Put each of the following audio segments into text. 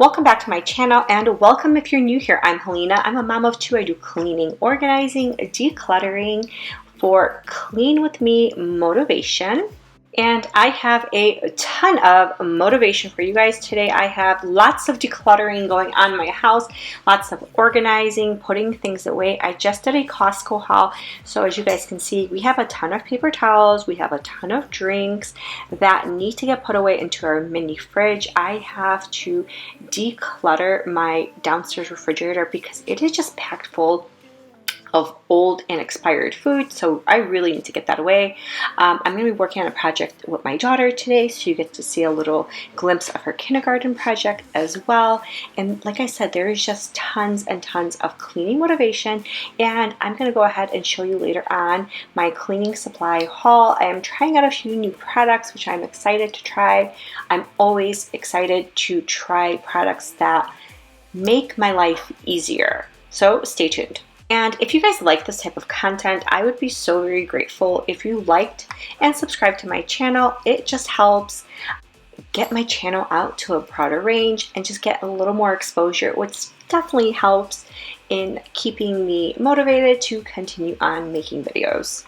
Welcome back to my channel and welcome if you're new here. I'm Helena. I'm a mom of two. I do cleaning, organizing, decluttering for Clean With Me motivation. And I have a ton of motivation for you guys today. I have lots of decluttering going on in my house, lots of organizing, putting things away. I just did a Costco haul. So as you guys can see, we have a ton of paper towels. We have a ton of drinks that need to get put away into our mini fridge. I have to declutter my downstairs refrigerator because it is just packed full of old and expired food, so I really need to get that away. I'm going to be working on a project with my daughter today, so you get to see a little glimpse of her kindergarten project as well. And like I said, there is just tons and tons of cleaning motivation, and I'm going to go ahead and show you later on my cleaning supply haul. I am trying out a few new products, which I'm excited to try. I'm always excited to try products that make my life easier, so stay tuned. And if you guys like this type of content, I would be so very grateful if you liked and subscribed to my channel. It just helps get my channel out to a broader range and just get a little more exposure, which definitely helps in keeping me motivated to continue on making videos.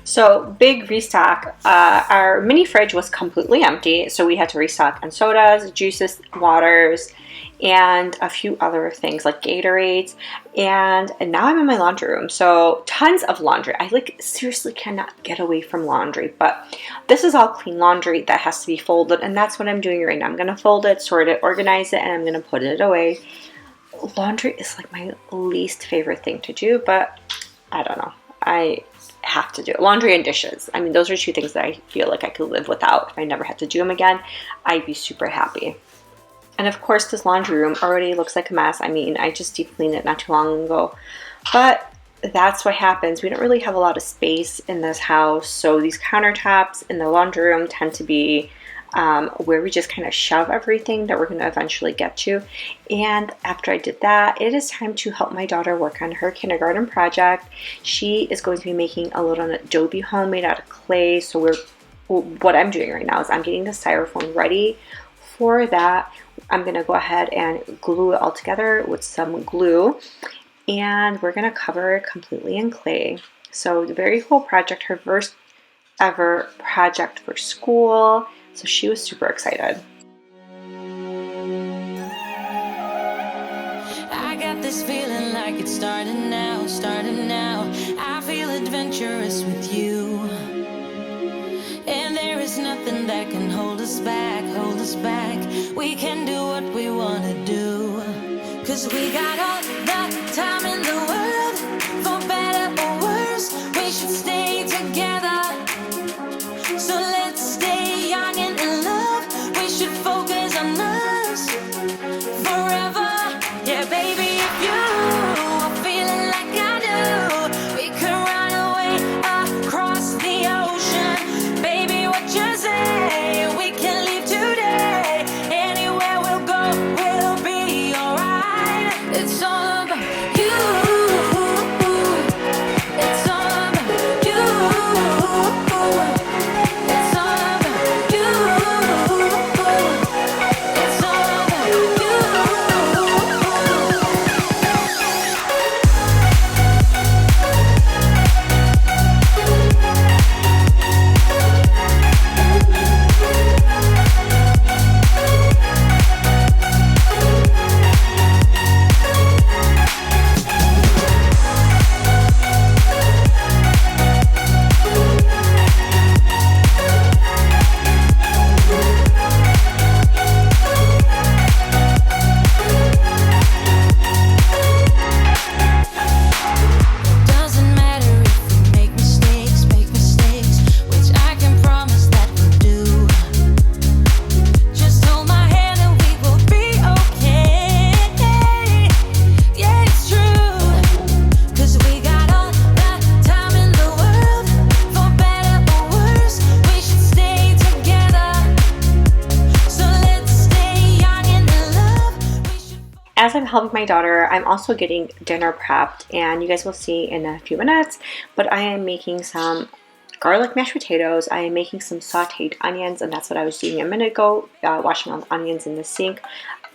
So big restock. Our mini fridge was completely empty, so we had to restock on sodas, juices, waters, and a few other things like Gatorades. And now I'm in my laundry room, so tons of laundry. I seriously cannot get away from laundry, but this is all clean laundry that has to be folded, and that's what I'm doing right now. I'm gonna fold it, sort it, organize it, and I'm gonna put it away. Laundry is like my least favorite thing to do, but I don't know. I have to do it. Laundry and dishes. I mean, those are two things that I feel like I could live without. If I never had to do them again, I'd be super happy. And of course, this laundry room already looks like a mess. I mean, I just deep cleaned it not too long ago. But that's what happens. We don't really have a lot of space in this house. So these countertops in the laundry room tend to be where we just kind of shove everything that we're going to eventually get to. And after I did that, it is time to help my daughter work on her kindergarten project. She is going to be making a little adobe home made out of clay. So what I'm doing right now is I'm getting the styrofoam ready for that. I'm going to go ahead and glue it all together with some glue, and we're going to cover it completely in clay. So the very cool project, her first ever project for school. So she was super excited. I got this feeling like it's starting now, starting now. I feel adventurous with you. And there is nothing that can hold us back, hold us back. We can do what we want to do. 'Cause we got all the time in the world. For better or worse, we should stay together. So let's stay young and in love. We should focus on us forever. Yeah, baby, if you are feeling like I do, we could run away across the ocean. Baby, what you say? We can leave today. Anywhere we'll go, we'll be alright. It's all about you. as I'm helping my daughter, I'm also getting dinner prepped, and you guys will see in a few minutes, but I am making some garlic mashed potatoes. I am making some sauteed onions, and that's what I was doing a minute ago, washing all the onions in the sink.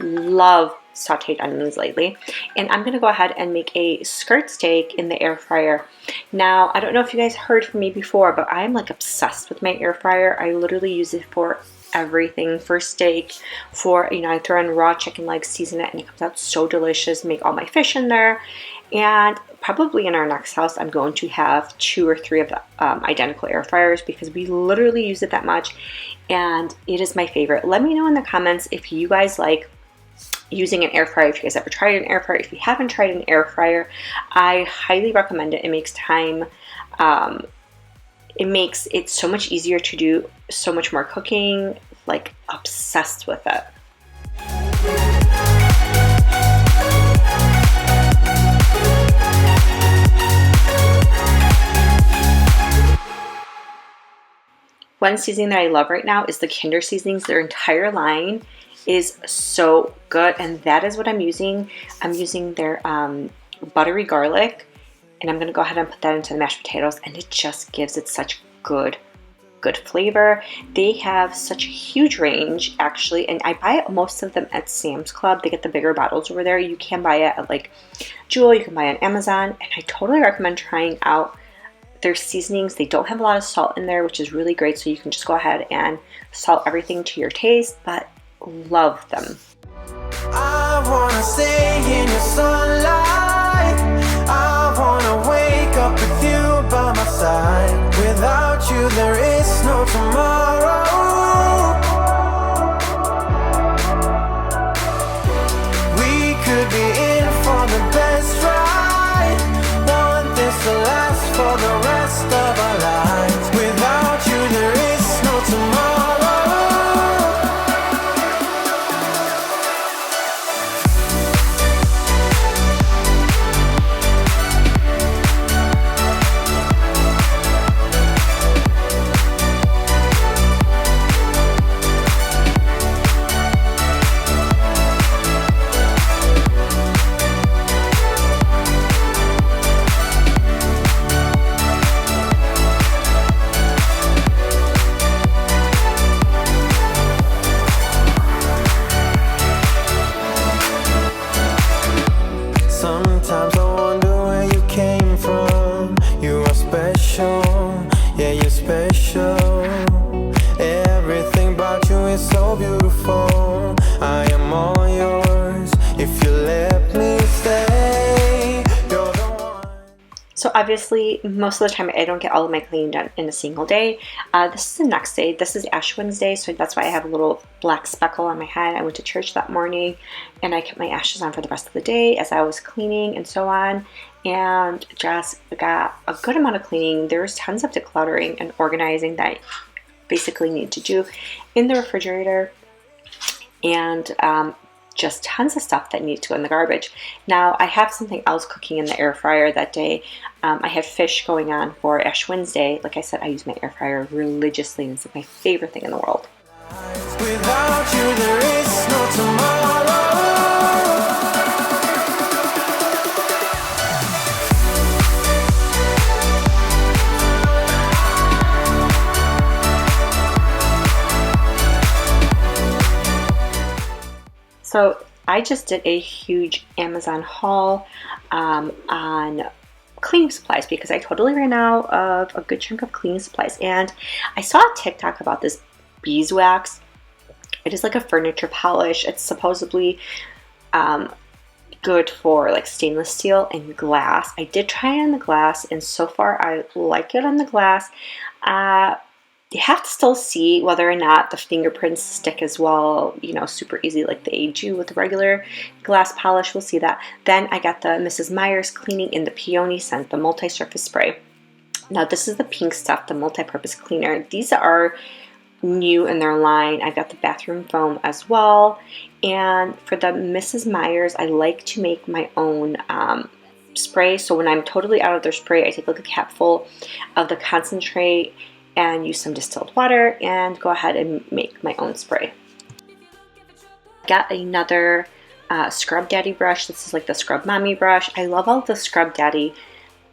Love sauteed onions lately. And I'm gonna go ahead and make a skirt steak in the air fryer. Now, I don't know if you guys heard from me before, but I'm like obsessed with my air fryer. I literally use it for everything, for steak, for, you know, I throw in raw chicken legs, season it, and it comes out so delicious. Make all my fish in there. And probably in our next house, I'm going to have 2 or 3 of the identical air fryers because we literally use it that much, and it is my favorite. Let me know in the comments if you guys like using an air fryer, if you guys ever tried an air fryer. If you haven't tried an air fryer, I highly recommend it. It makes time, it makes it so much easier to do so much more cooking. Like, obsessed with it. One seasoning that I love right now is the Kinder seasonings. Their entire line is so good, and that is what I'm using. I'm using their buttery garlic, and I'm going to go ahead and put that into the mashed potatoes, and it just gives it such good flavor. They have such a huge range, actually, and I buy most of them at Sam's Club. They get the bigger bottles over there. You can buy it at like Jewel, you can buy it on Amazon, and I totally recommend trying out their seasonings. They don't have a lot of salt in there, which is really great, so you can just go ahead and salt everything to your taste, but love them. I wanna stay in your sunlight. I wanna wake up with you by my side. Without you there is no tomorrow. We could be in for the best ride. Want this to last for the rest of our lives. Without you there is no tomorrow. So obviously, most of the time I don't get all of my cleaning done in a single day. This is the next day. This is Ash Wednesday, so that's why I have a little black speckle on my head. I went to church that morning, and I kept my ashes on for the rest of the day as I was cleaning and so on, and just got a good amount of cleaning. There's tons of decluttering and organizing that I basically need to do in the refrigerator, and just tons of stuff that needs to go in the garbage. Now, I have something else cooking in the air fryer that day. I had fish going on for Ash Wednesday. Like I said, I use my air fryer religiously, and it's like my favorite thing in the world. Without you, there is no tomorrow. So I just did a huge Amazon haul on cleaning supplies because I totally ran out of a good chunk of cleaning supplies. And I saw a TikTok about this beeswax. It is like a furniture polish. It's supposedly good for like stainless steel and glass. I did try it on the glass, and so far I like it on the glass. You have to still see whether or not the fingerprints stick as well, you know, super easy like they do with the regular glass polish. We'll see that. Then I got the Mrs. Meyer's Cleaning in the Peony scent, the multi-surface spray. Now this is the pink stuff, the multi-purpose cleaner. These are new in their line. I've got the bathroom foam as well. And for the Mrs. Meyer's, I like to make my own spray. So when I'm totally out of their spray, I take like a capful of the concentrate and use some distilled water and go ahead and make my own spray. Got another Scrub Daddy brush. This is like the Scrub Mommy brush. I love all the Scrub Daddy,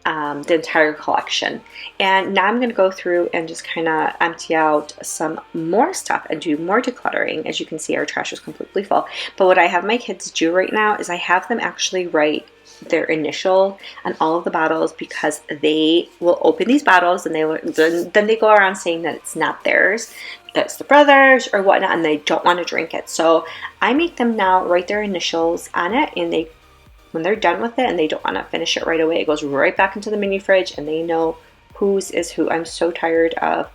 the entire collection. And now I'm going to go through and just kind of empty out some more stuff and do more decluttering. As you can see, our trash is completely full. But what I have my kids do right now is I have them actually write their initial on all of the bottles, because they will open these bottles and then they go around saying that it's not theirs, that's the brother's or whatnot, and they don't want to drink it. So I make them now write their initials on it, and when they're done with it and they don't want to finish it right away, it goes right back into the mini fridge and they know whose is who. I'm so tired of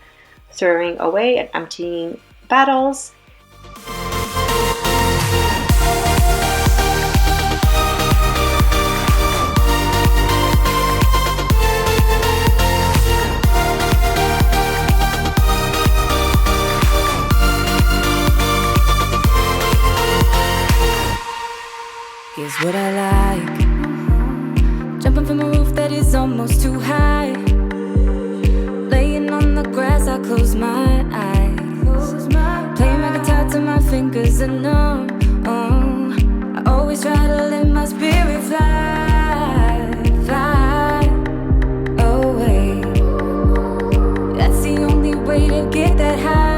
throwing away and emptying bottles. Here's what I like. Jumping from a roof that is almost too high. Laying on the grass, I close my eyes. Playing my guitar till my fingers are numb. I always try to let my spirit fly away. That's the only way to get that high.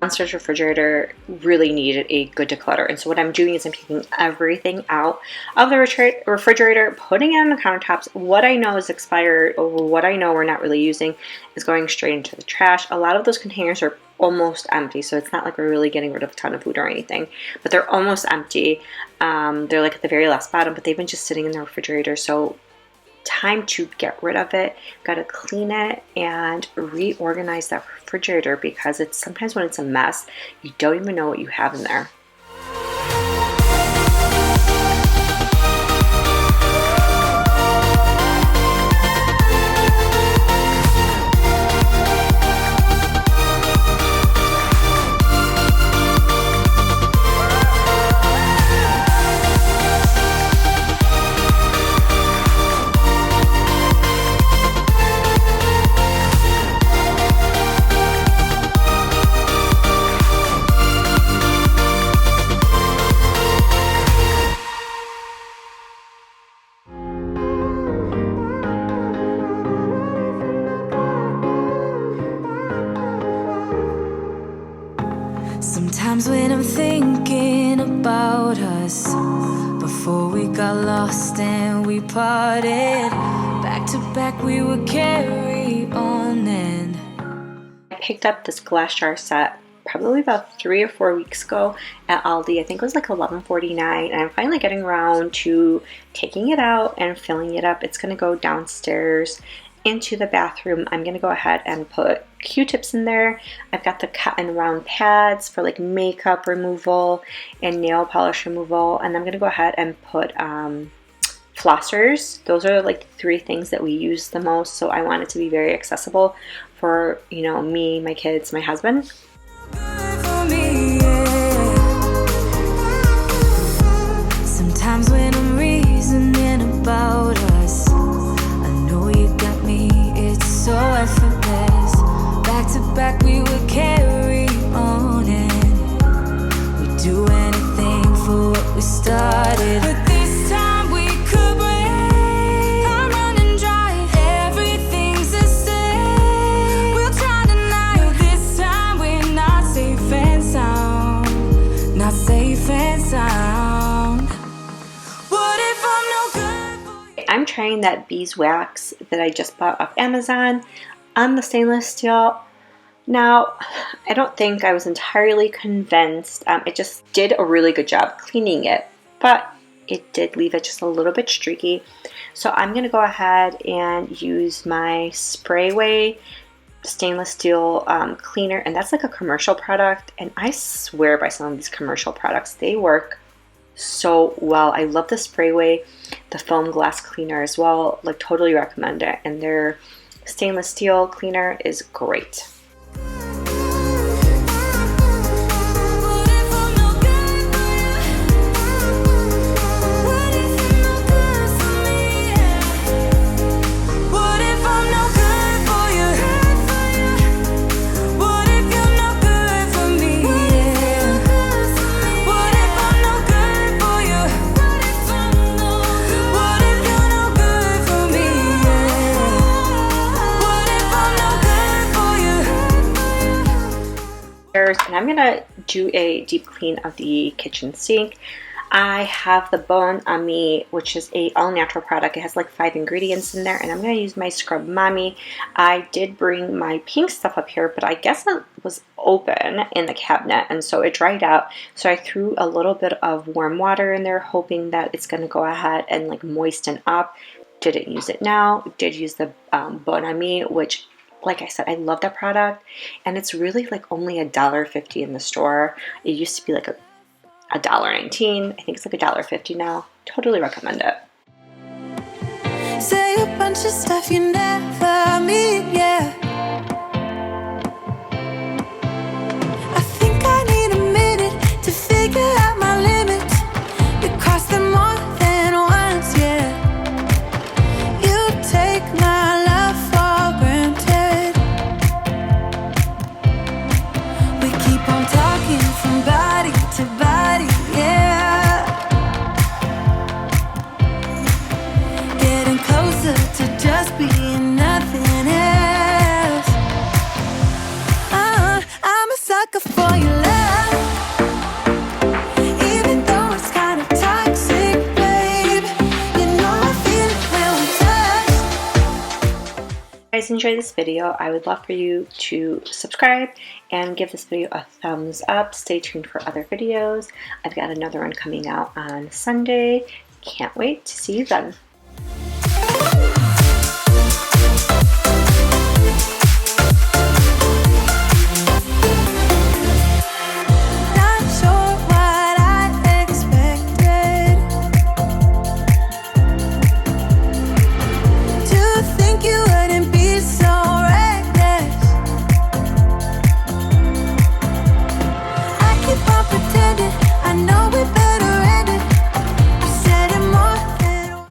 Downstairs refrigerator really needed a good declutter, and so what I'm doing is I'm taking everything out of the refrigerator, putting it on the countertops. What I know is expired or what I know we're not really using is going straight into the trash. A lot of those containers are almost empty, so it's not like we're really getting rid of a ton of food or anything, but they're almost empty. They're like at the very last bottom, but they've been just sitting in the refrigerator, so time to get rid of it. Got to clean it and reorganize that refrigerator, because it's sometimes when it's a mess, you don't even know what you have in there. Sometimes when I'm thinking about us, before we got lost and we parted, back to back we would carry on. And I picked up this glass jar set probably about 3 or 4 weeks ago at Aldi. I think it was like $11.49, and I'm finally getting around to taking it out and filling it up. It's going to go downstairs into the bathroom. I'm going to go ahead and put Q-tips in there. I've got the cotton round pads for like makeup removal and nail polish removal, and I'm going to go ahead and put flossers. Those are like 3 things that we use the most, so I want it to be very accessible for, you know, me, my kids, my husband. Sometimes when I'm reasoning about us, I know you got me, it's so effortless. Back to back we would carry on, and we'd do anything for what we started. But this time we could break. I'm running dry, everything's the same. We'll try tonight. This time we're not safe and sound. Not safe and sound. What if I'm no good for you? I'm trying that beeswax that I just bought off Amazon on the stainless steel. Now, I don't think I was entirely convinced. It just did a really good job cleaning it, but it did leave it just a little bit streaky. So I'm going to go ahead and use my Sprayway stainless steel cleaner, and that's like a commercial product, and I swear by some of these commercial products, they work so well. I love the Sprayway, the foam glass cleaner as well. Like, totally recommend it, and their stainless steel cleaner is great. What if I'm no good for you? What if you're no good for me? upstairs, and I'm gonna do a deep clean of the kitchen sink. I have the Bon Ami, which is a all-natural product. It has like 5 ingredients in there, and I'm going to use my Scrub Mommy. I did bring my pink stuff up here, but I guess it was open in the cabinet, and so it dried out. So I threw a little bit of warm water in there, hoping that it's going to go ahead and like moisten up. Didn't use it now. Did use the Bon Ami, which, like I said, I love that product, and it's really like only $1.50 in the store. It used to be like $1.19. I think it's like $1.50 now. Totally recommend it. Say a bunch of stuff you never meet, yeah. I think I need a minute to figure out my limits. You cross them more than once, yeah. You take my love for granted. We keep on talking from body to body, yeah. Getting closer to just being nothing else. I'm a sucker for your love, even though it's kind of toxic, babe. You know I feel it when we touch. If you guys enjoyed this video, I would love for you to subscribe and give this video a thumbs up. Stay tuned for other videos. I've got another one coming out on Sunday. Can't wait to see you then.